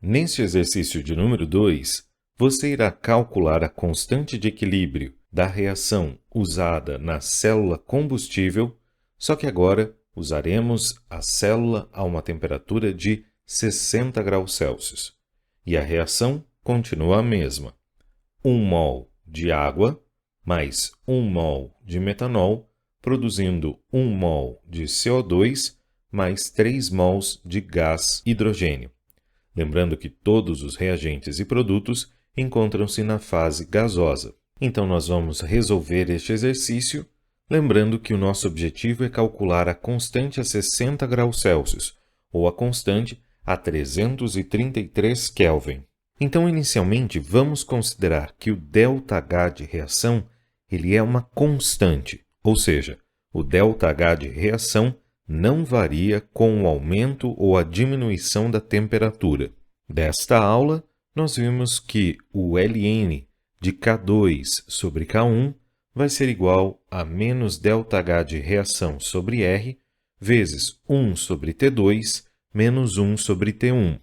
Neste exercício de número 2, você irá calcular a constante de equilíbrio da reação usada na célula combustível, só que agora usaremos a célula a uma temperatura de 60 graus Celsius. E a reação continua a mesma. 1 mol de água mais 1 mol de metanol, produzindo 1 mol de CO2 mais 3 mols de gás hidrogênio. Lembrando que todos os reagentes e produtos encontram-se na fase gasosa. Então, nós vamos resolver este exercício, lembrando que o nosso objetivo é calcular a constante a 60 graus Celsius, ou a constante a 333 Kelvin. Então, inicialmente, vamos considerar que o ΔH de reação ele é uma constante, ou seja, o ΔH de reação não varia com o aumento ou a diminuição da temperatura. Desta aula, nós vimos que o ln de K2 sobre K1 vai ser igual a menos ΔH de reação sobre R vezes 1 sobre T2 menos 1 sobre T1,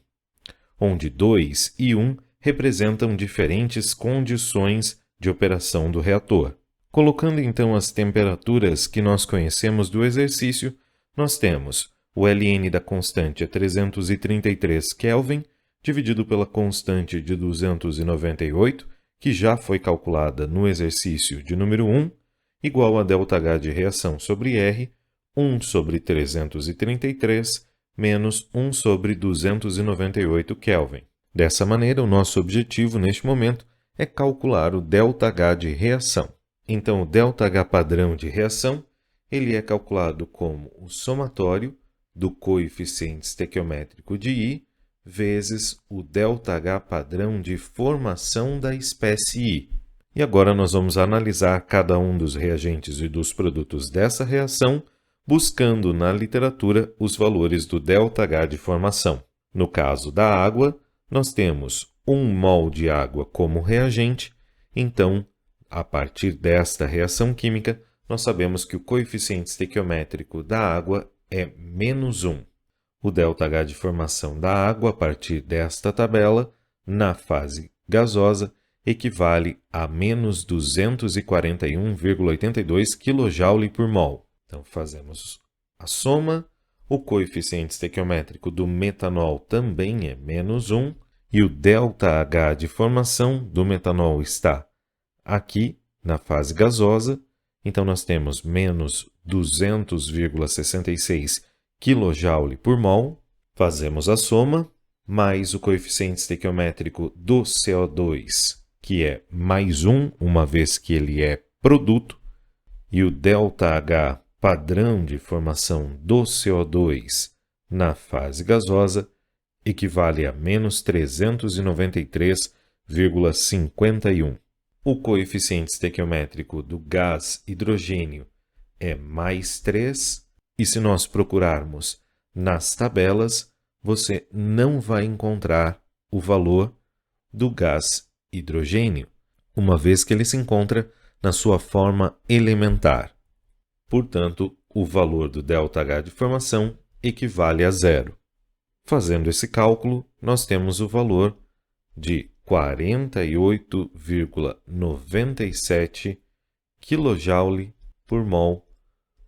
onde 2 e 1 representam diferentes condições de operação do reator. Colocando então as temperaturas que nós conhecemos do exercício, nós temos o ln da constante a 333 Kelvin, dividido pela constante de 298, que já foi calculada no exercício de número 1, igual a ΔH de reação sobre R, 1 sobre 333, menos 1 sobre 298 Kelvin. Dessa maneira, o nosso objetivo neste momento é calcular o ΔH de reação. Então, o ΔH padrão de reação ele é calculado como o somatório do coeficiente estequiométrico de I vezes o ΔH padrão de formação da espécie I. E agora nós vamos analisar cada um dos reagentes e dos produtos dessa reação, buscando na literatura os valores do ΔH de formação. No caso da água, nós temos 1 mol de água como reagente, então, a partir desta reação química, nós sabemos que o coeficiente estequiométrico da água é menos 1. O ΔH de formação da água, a partir desta tabela, na fase gasosa, equivale a menos 241,82 kJ por mol. Então, fazemos a soma. O coeficiente estequiométrico do metanol também é menos 1. E o ΔH de formação do metanol está aqui, na fase gasosa. Então, nós temos menos 200,66 kJ por mol. Fazemos a soma, mais o coeficiente estequiométrico do CO2, que é mais 1, uma vez que ele é produto, e o ΔH padrão de formação do CO2 na fase gasosa equivale a menos 393,51. O coeficiente estequiométrico do gás hidrogênio é mais 3, e se nós procurarmos nas tabelas, você não vai encontrar o valor do gás hidrogênio, uma vez que ele se encontra na sua forma elementar. Portanto, o valor do ΔH de formação equivale a 0. Fazendo esse cálculo, nós temos o valor de 48,97 kJ por mol,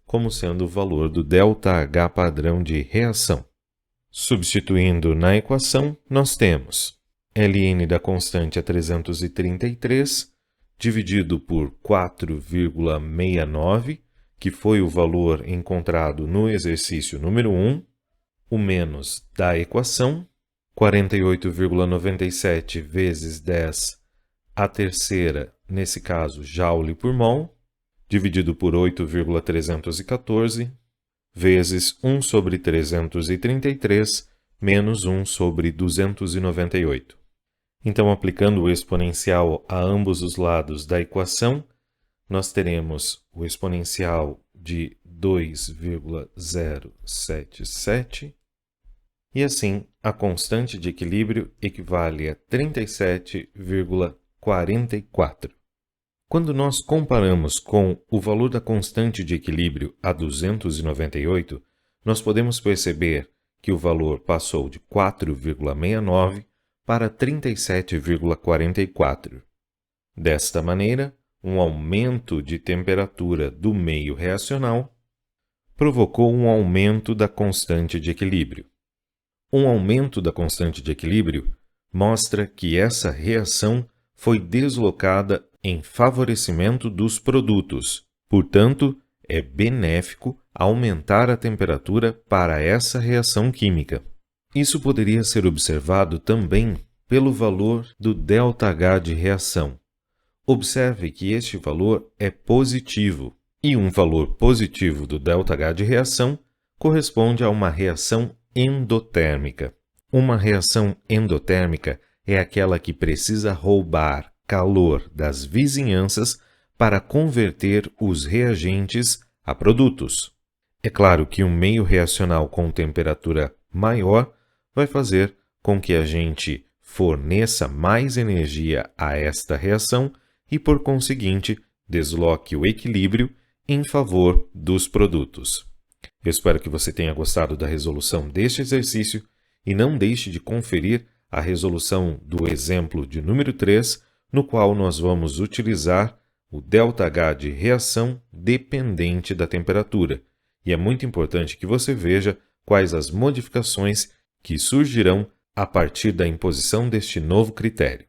como sendo o valor do ΔH padrão de reação. Substituindo na equação, nós temos ln da constante a 333, dividido por 4,69, que foi o valor encontrado no exercício número 1, o menos da equação, 48,97 vezes 10 a terceira, nesse caso, joule por mol, dividido por 8,314, vezes 1 sobre 333, menos 1 sobre 298. Então, aplicando o exponencial a ambos os lados da equação, nós teremos o exponencial de 2,077, e assim a constante de equilíbrio equivale a 37,44. Quando nós comparamos com o valor da constante de equilíbrio a 298, nós podemos perceber que o valor passou de 4,69 para 37,44. Desta maneira, um aumento de temperatura do meio reacional provocou um aumento da constante de equilíbrio. Um aumento da constante de equilíbrio mostra que essa reação foi deslocada em favorecimento dos produtos. Portanto, é benéfico aumentar a temperatura para essa reação química. Isso poderia ser observado também pelo valor do ΔH de reação. Observe que este valor é positivo, e um valor positivo do ΔH de reação corresponde a uma reação endotérmica. Uma reação endotérmica é aquela que precisa roubar calor das vizinhanças para converter os reagentes a produtos. É claro que um meio reacional com temperatura maior vai fazer com que a gente forneça mais energia a esta reação e, por conseguinte, desloque o equilíbrio em favor dos produtos. Eu espero que você tenha gostado da resolução deste exercício e não deixe de conferir a resolução do exemplo de número 3, no qual nós vamos utilizar o ΔH de reação dependente da temperatura. E é muito importante que você veja quais as modificações que surgirão a partir da imposição deste novo critério.